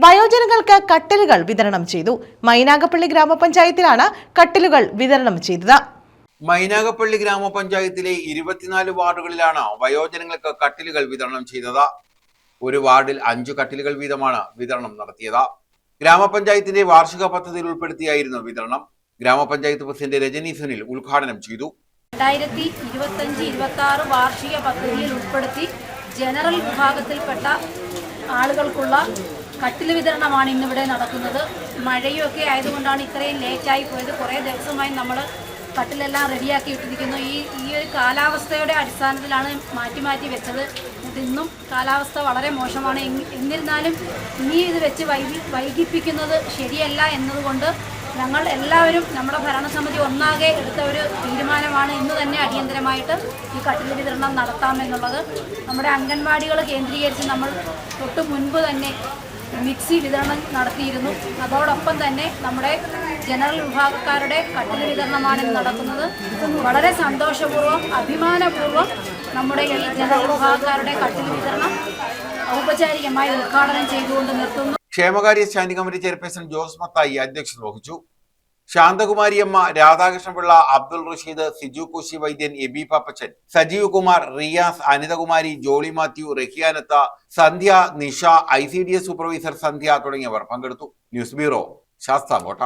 വയോജനങ്ങൾക്ക് കട്ടിലുകൾ വിതരണം ചെയ്തു. മൈനാഗപ്പള്ളി ഗ്രാമപഞ്ചായത്തിലാണ് കട്ടിലുകൾ വിതരണം ചെയ്തത്. മൈനാഗപ്പള്ളി ഗ്രാമപഞ്ചായത്തിലെ 24 വാർഡുകളിലാണ് വയോജനങ്ങൾക്ക് കട്ടിലുകൾ വിതരണം ചെയ്തത്. ഒരു വാർഡിൽ 5 കട്ടിലുകൾ വീതമാണ് വിതരണം നടത്തിയത്. ഗ്രാമപഞ്ചായത്തിന്റെ വാർഷിക പദ്ധതിയിൽ ഉൾപ്പെടുത്തിയായിരുന്നു വിതരണം. ഗ്രാമപഞ്ചായത്ത് പ്രസിഡന്റ് രജനി സുനിൽ ഉദ്ഘാടനം ചെയ്തു. 2025-26 വാർഷിക പദ്ധതിയിൽ ഉൾപ്പെടുത്തി ജനറൽ വിഭാഗത്തിൽപ്പെട്ട ആളുകൾക്കുള്ള കട്ടിൽ വിതരണമാണ് ഇന്നിവിടെ നടക്കുന്നത്. മഴയൊക്കെ ആയതുകൊണ്ടാണ് ഇത്രയും ലേറ്റായി പോയത്. കുറേ ദിവസമായി നമ്മൾ കട്ടിലെല്ലാം റെഡിയാക്കി ഇട്ടിരിക്കുന്നു. ഈ ഒരു കാലാവസ്ഥയുടെ അടിസ്ഥാനത്തിലാണ് മാറ്റി വെച്ചത്. ഇന്നും കാലാവസ്ഥ വളരെ മോശമാണ്. എന്നിരുന്നാലും ഇനി ഇത് വെച്ച് വൈകിപ്പിക്കുന്നത് ശരിയല്ല എന്നതുകൊണ്ട് ഞങ്ങൾ എല്ലാവരും നമ്മുടെ ഭരണസമിതി ഒന്നാകെ എടുത്ത ഒരു തീരുമാനമാണ് ഇന്ന് തന്നെ അടിയന്തരമായിട്ട് ഈ കട്ടിൽ വിതരണം നടത്താമെന്നുള്ളത്. നമ്മുടെ അംഗൻവാടികൾ കേന്ദ്രീകരിച്ച് നമ്മൾ തൊട്ട് മുൻപ് തന്നെ മിക്സി വിതരണം നടത്തിയിരുന്നു. അതോടൊപ്പം തന്നെ നമ്മുടെ ജനറൽ വിഭാഗക്കാരുടെ കട്ടിൽ വിതരണമാണ് നടക്കുന്നത്. വളരെ സന്തോഷപൂർവ്വം അഭിമാനപൂർവ്വം നമ്മുടെ ഈ ജനറൽ വിഭാഗക്കാരുടെ കട്ടിൽ വിതരണം ഔപചാരികമായി ഉദ്ഘാടനം ചെയ്തുകൊണ്ട് നിർത്തുന്നു. ക്ഷേമകാര്യ standing committee chairperson Jose Mathai അധ്യക്ഷത വഹിച്ചു. ശാന്തകുമാരിയമ്മ, രാധാകൃഷ്ണപിള്ള, അബ്ദുൾ റഷീദ്, സിജു കോശി വൈദ്യൻ, എബി പാപ്പച്ചൻ, സജീവ് കുമാർ, റിയാസ്, അനിതകുമാരി, ജോളി മാത്യു, റഹിയാനത്ത, സന്ധ്യ, നിഷ, ICDS സൂപ്പർവൈസർ സന്ധ്യ തുടങ്ങിയവർ പങ്കെടുത്തു. News bureau, Sasthamkotta.